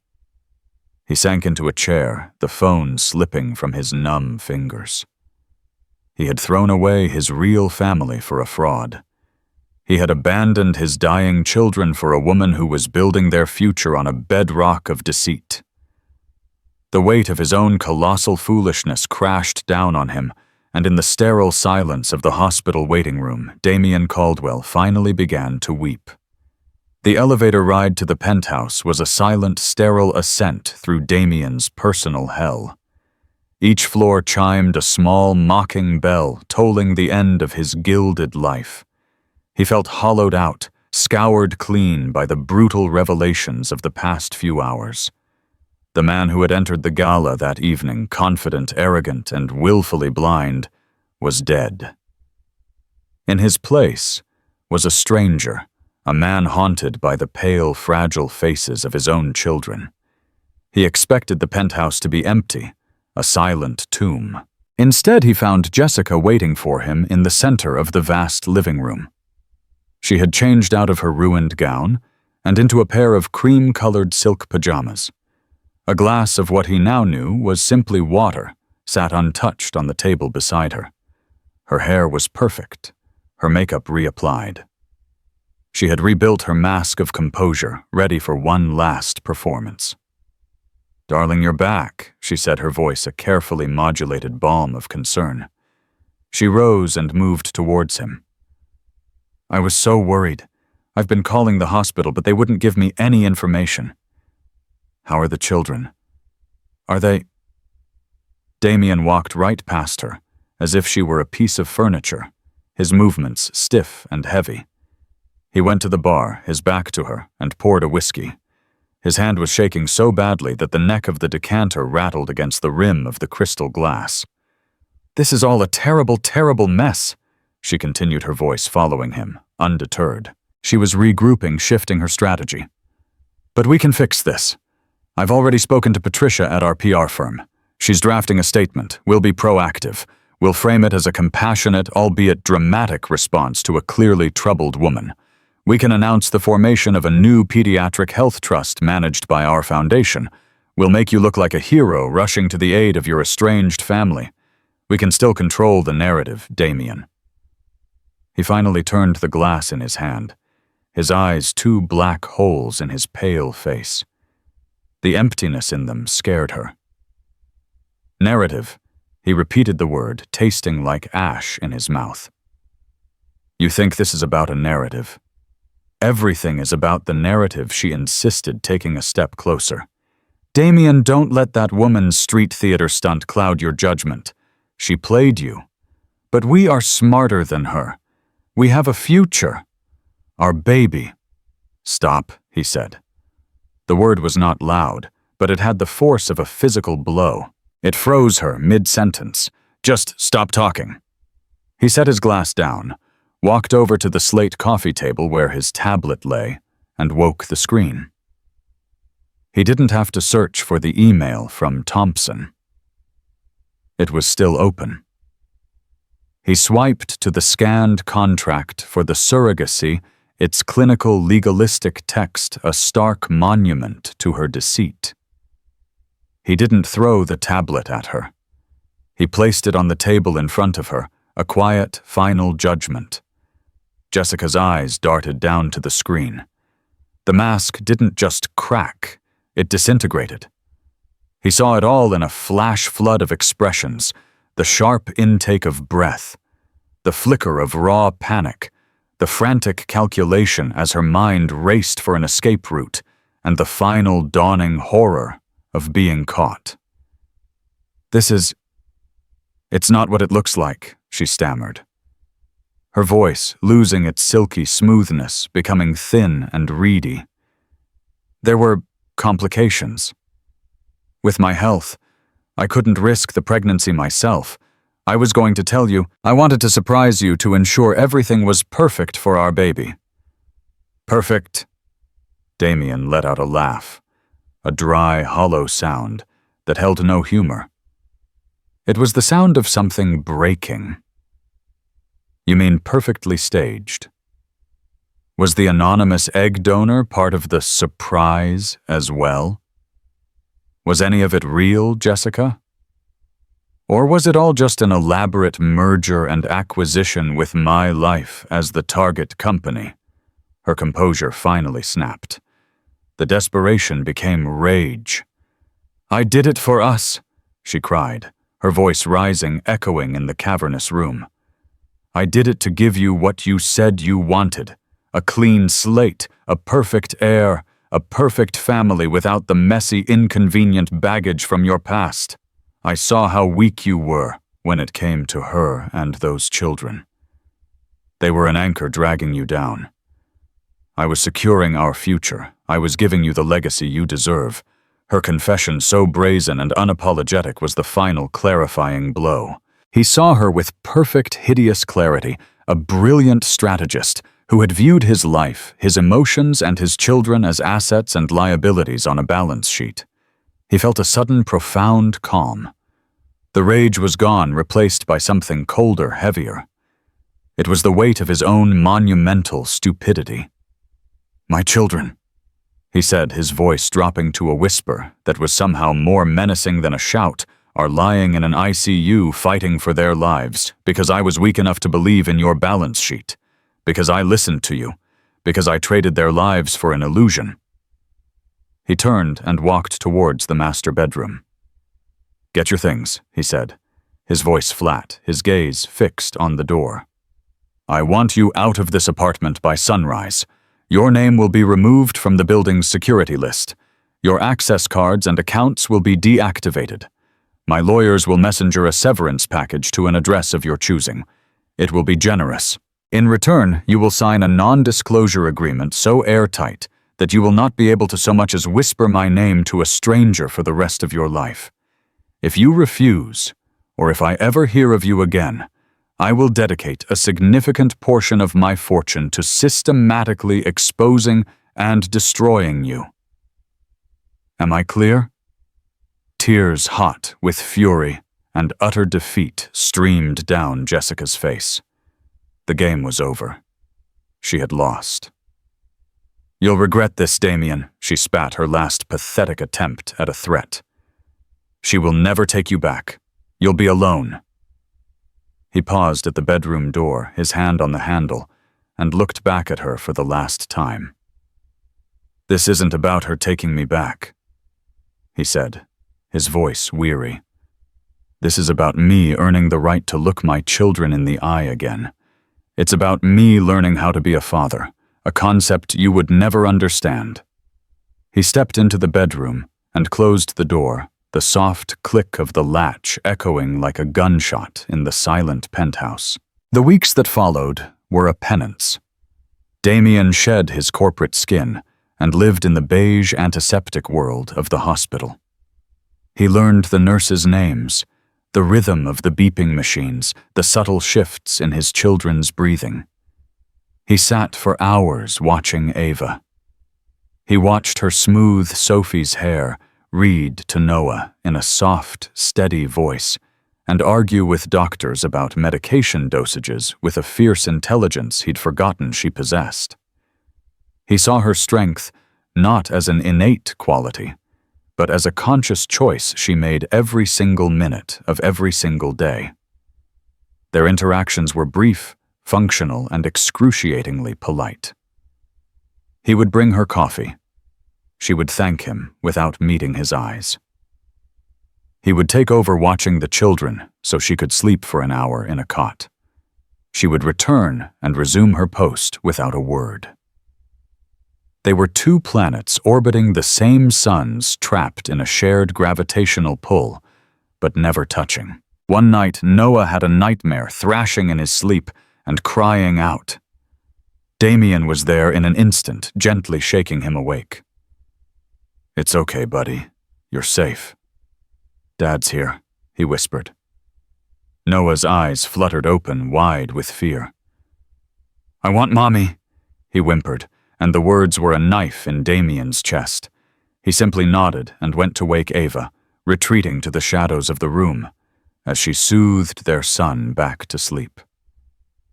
He sank into a chair, the phone slipping from his numb fingers. He had thrown away his real family for a fraud. He had abandoned his dying children for a woman who was building their future on a bedrock of deceit. The weight of his own colossal foolishness crashed down on him, and in the sterile silence of the hospital waiting room, Damien Caldwell finally began to weep. The elevator ride to the penthouse was a silent, sterile ascent through Damien's personal hell. Each floor chimed a small, mocking bell, tolling the end of his gilded life. He felt hollowed out, scoured clean by the brutal revelations of the past few hours. The man who had entered the gala that evening, confident, arrogant, and willfully blind, was dead. In his place was a stranger, a man haunted by the pale, fragile faces of his own children. He expected the penthouse to be empty, a silent tomb. Instead, he found Jessica waiting for him in the center of the vast living room. She had changed out of her ruined gown and into a pair of cream-colored silk pajamas. A glass of what he now knew was simply water sat untouched on the table beside her. Her hair was perfect, her makeup reapplied. She had rebuilt her mask of composure, ready for one last performance. "Darling, you're back," she said, her voice a carefully modulated balm of concern. She rose and moved towards him. "I was so worried. I've been calling the hospital, but they wouldn't give me any information." "How are the children? Are they—" Damien walked right past her, as if she were a piece of furniture, his movements stiff and heavy. He went to the bar, his back to her, and poured a whiskey. His hand was shaking so badly that the neck of the decanter rattled against the rim of the crystal glass. "This is all a terrible, terrible mess," she continued, her voice following him, undeterred. She was regrouping, shifting her strategy. "But we can fix this. I've already spoken to Patricia at our PR firm. She's drafting a statement. We'll be proactive. We'll frame it as a compassionate, albeit dramatic, response to a clearly troubled woman. We can announce the formation of a new pediatric health trust managed by our foundation. We'll make you look like a hero rushing to the aid of your estranged family. We can still control the narrative, Damien." He finally turned the glass in his hand, his eyes two black holes in his pale face. The emptiness in them scared her. "Narrative," he repeated the word, tasting like ash in his mouth. "You think this is about a narrative?" Everything is about the narrative, she insisted, taking a step closer. Damien, don't let that woman's street theater stunt cloud your judgment. She played you. But we are smarter than her. We have a future. Our baby. Stop, he said. The word was not loud, but it had the force of a physical blow. It froze her mid-sentence. Just stop talking. He set his glass down, walked over to the slate coffee table where his tablet lay, and woke the screen. He didn't have to search for the email from Thompson. It was still open. He swiped to the scanned contract for the surrogacy, its clinical legalistic text a stark monument to her deceit. He didn't throw the tablet at her. He placed it on the table in front of her, a quiet, final judgment. Jessica's eyes darted down to the screen. The mask didn't just crack, it disintegrated. He saw it all in a flash flood of expressions, the sharp intake of breath, the flicker of raw panic, the frantic calculation as her mind raced for an escape route, and the final dawning horror of being caught. It's not what it looks like, she stammered. Her voice losing its silky smoothness, becoming thin and reedy. There were complications. With my health, I couldn't risk the pregnancy myself. I was going to tell you, I wanted to surprise you to ensure everything was perfect for our baby. Perfect? Damien let out a laugh, a dry, hollow sound that held no humor. It was the sound of something breaking. You mean perfectly staged? Was the anonymous egg donor part of the surprise as well? Was any of it real, Jessica? Or was it all just an elaborate merger and acquisition with my life as the target company? Her composure finally snapped. The desperation became rage. I did it for us, she cried, her voice rising, echoing in the cavernous room. I did it to give you what you said you wanted, a clean slate, a perfect heir, a perfect family without the messy, inconvenient baggage from your past. I saw how weak you were when it came to her and those children. They were an anchor dragging you down. I was securing our future. I was giving you the legacy you deserve. Her confession, so brazen and unapologetic, was the final clarifying blow. He saw her with perfect, hideous clarity, a brilliant strategist who had viewed his life, his emotions, and his children as assets and liabilities on a balance sheet. He felt a sudden, profound calm. The rage was gone, replaced by something colder, heavier. It was the weight of his own monumental stupidity. My children, he said, his voice dropping to a whisper that was somehow more menacing than a shout, are lying in an ICU fighting for their lives because I was weak enough to believe in your balance sheet, because I listened to you, because I traded their lives for an illusion. He turned and walked towards the master bedroom. Get your things, he said, his voice flat, his gaze fixed on the door. I want you out of this apartment by sunrise. Your name will be removed from the building's security list. Your access cards and accounts will be deactivated. My lawyers will messenger a severance package to an address of your choosing. It will be generous. In return, you will sign a non-disclosure agreement so airtight that you will not be able to so much as whisper my name to a stranger for the rest of your life. If you refuse, or if I ever hear of you again, I will dedicate a significant portion of my fortune to systematically exposing and destroying you. Am I clear? Tears hot with fury and utter defeat streamed down Jessica's face. The game was over. She had lost. You'll regret this, Damien, she spat, her last pathetic attempt at a threat. She will never take you back. You'll be alone. He paused at the bedroom door, his hand on the handle, and looked back at her for the last time. This isn't about her taking me back, he said, his voice weary. This is about me earning the right to look my children in the eye again. It's about me learning how to be a father, a concept you would never understand. He stepped into the bedroom and closed the door, the soft click of the latch echoing like a gunshot in the silent penthouse. The weeks that followed were a penance. Damien shed his corporate skin and lived in the beige antiseptic world of the hospital. He learned the nurses' names, the rhythm of the beeping machines, the subtle shifts in his children's breathing. He sat for hours watching Ava. He watched her smooth Sophie's hair read to Noah in a soft, steady voice and argue with doctors about medication dosages with a fierce intelligence he'd forgotten she possessed. He saw her strength not as an innate quality, but as a conscious choice she made every single minute of every single day. Their interactions were brief, functional, and excruciatingly polite. He would bring her coffee. She would thank him without meeting his eyes. He would take over watching the children so she could sleep for an hour in a cot. She would return and resume her post without a word. They were two planets orbiting the same suns, trapped in a shared gravitational pull, but never touching. One night, Noah had a nightmare, thrashing in his sleep and crying out. Damien was there in an instant, gently shaking him awake. "It's okay, buddy. You're safe." "Dad's here," he whispered. Noah's eyes fluttered open, wide with fear. "I want Mommy," he whimpered, and the words were a knife in Damien's chest. He simply nodded and went to wake Ava, retreating to the shadows of the room, as she soothed their son back to sleep.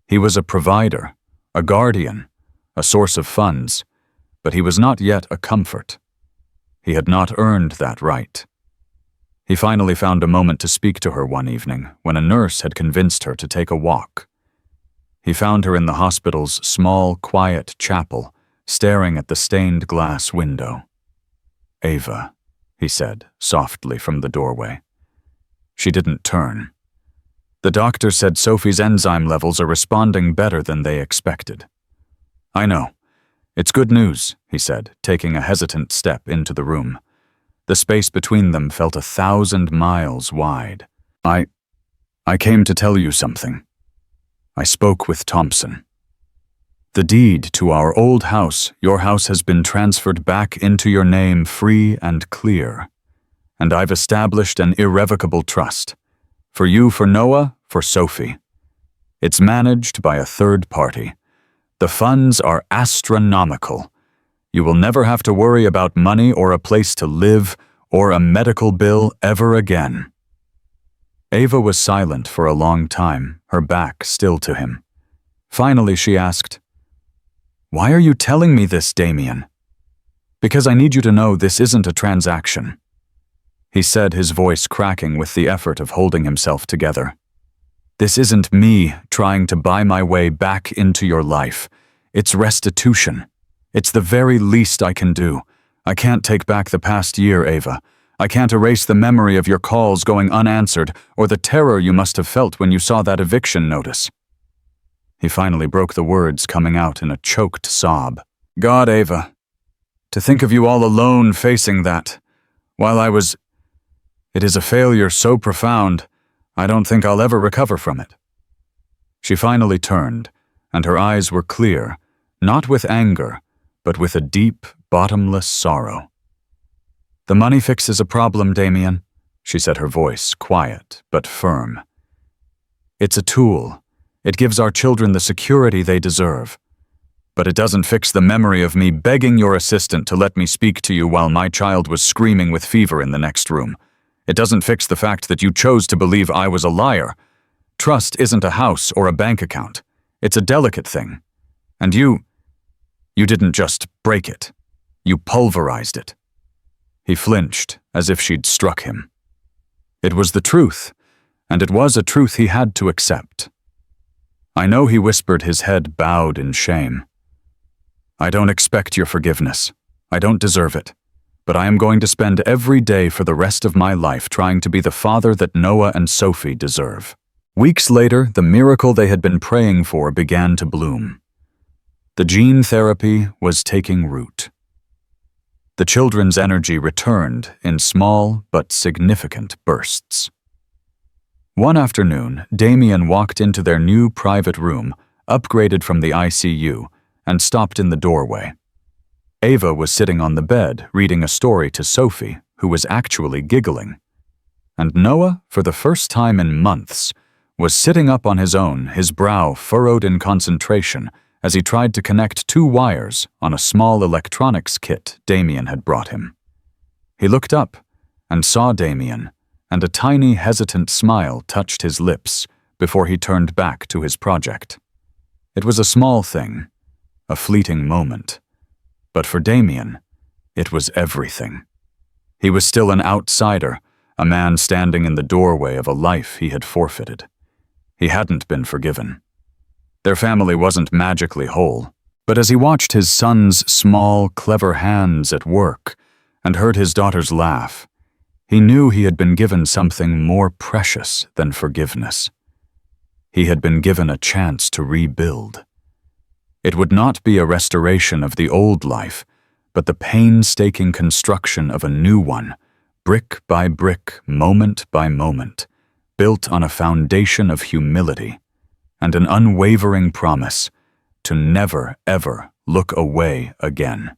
He was a provider, a guardian, a source of funds, but he was not yet a comfort. He had not earned that right. He finally found a moment to speak to her one evening when a nurse had convinced her to take a walk. He found her in the hospital's small, quiet chapel, staring at the stained glass window. "Ava," he said softly from the doorway. She didn't turn. "The doctor said Sophie's enzyme levels are responding better than they expected." "I know. It's good news," he said, taking a hesitant step into the room. The space between them felt 1,000 miles wide. I came to tell you something. I spoke with Thompson. The deed to our old house, your house, has been transferred back into your name free and clear. And I've established an irrevocable trust. For you, for Noah, for Sophie. It's managed by a third party. The funds are astronomical. You will never have to worry about money or a place to live or a medical bill ever again. Ava was silent for a long time, her back still to him. Finally, she asked, "Why are you telling me this, Damien?" "Because I need you to know this isn't a transaction," he said, his voice cracking with the effort of holding himself together. "This isn't me trying to buy my way back into your life. It's restitution. It's the very least I can do. I can't take back the past year, Ava. I can't erase the memory of your calls going unanswered or the terror you must have felt when you saw that eviction notice." He finally broke the words, coming out in a choked sob. "God, Ava, to think of you all alone facing that, while it is a failure so profound, I don't think I'll ever recover from it." She finally turned, and her eyes were clear, not with anger, but with a deep, bottomless sorrow. "The money fixes a problem, Damien," she said, her voice quiet but firm. "It's a tool. It gives our children the security they deserve. But it doesn't fix the memory of me begging your assistant to let me speak to you while my child was screaming with fever in the next room. It doesn't fix the fact that you chose to believe I was a liar. Trust isn't a house or a bank account. It's a delicate thing. And you didn't just break it. You pulverized it." He flinched, as if she'd struck him. It was the truth, and it was a truth he had to accept. "I know," he whispered, his head bowed in shame. "I don't expect your forgiveness. I don't deserve it. But I am going to spend every day for the rest of my life trying to be the father that Noah and Sophie deserve." Weeks later, the miracle they had been praying for began to bloom. The gene therapy was taking root. The children's energy returned in small but significant bursts. One afternoon, Damien walked into their new private room, upgraded from the ICU, and stopped in the doorway. Ava was sitting on the bed, reading a story to Sophie, who was actually giggling. And Noah, for the first time in months, was sitting up on his own, his brow furrowed in concentration, as he tried to connect two wires on a small electronics kit Damien had brought him. He looked up and saw Damien, and a tiny, hesitant smile touched his lips before he turned back to his project. It was a small thing, a fleeting moment, but for Damien, it was everything. He was still an outsider, a man standing in the doorway of a life he had forfeited. He hadn't been forgiven. Their family wasn't magically whole, but as he watched his son's small, clever hands at work and heard his daughter's laugh, he knew he had been given something more precious than forgiveness. He had been given a chance to rebuild. It would not be a restoration of the old life, but the painstaking construction of a new one, brick by brick, moment by moment, built on a foundation of humility and an unwavering promise to never, ever look away again.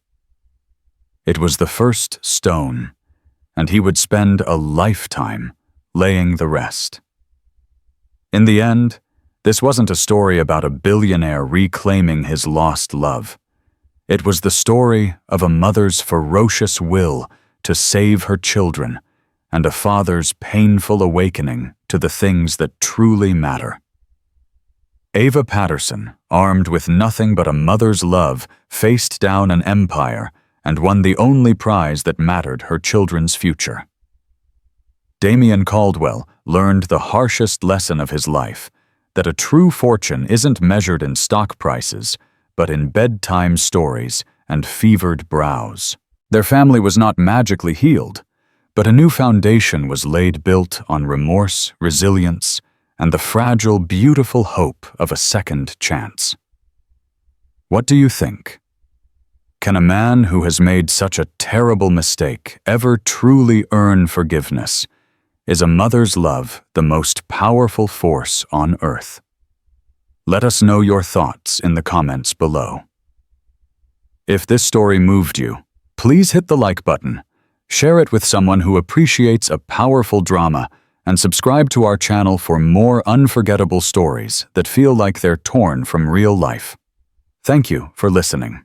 It was the first stone, and he would spend a lifetime laying the rest. In the end, this wasn't a story about a billionaire reclaiming his lost love. It was the story of a mother's ferocious will to save her children and a father's painful awakening to the things that truly matter. Ava Patterson, armed with nothing but a mother's love, faced down an empire and won the only prize that mattered, her children's future. Damien Caldwell learned the harshest lesson of his life, that a true fortune isn't measured in stock prices, but in bedtime stories and fevered brows. Their family was not magically healed, but a new foundation was laid, built on remorse, resilience, and the fragile, beautiful hope of a second chance. What do you think? Can a man who has made such a terrible mistake ever truly earn forgiveness? Is a mother's love the most powerful force on earth? Let us know your thoughts in the comments below. If this story moved you, please hit the like button, share it with someone who appreciates a powerful drama, and subscribe to our channel for more unforgettable stories that feel like they're torn from real life. Thank you for listening.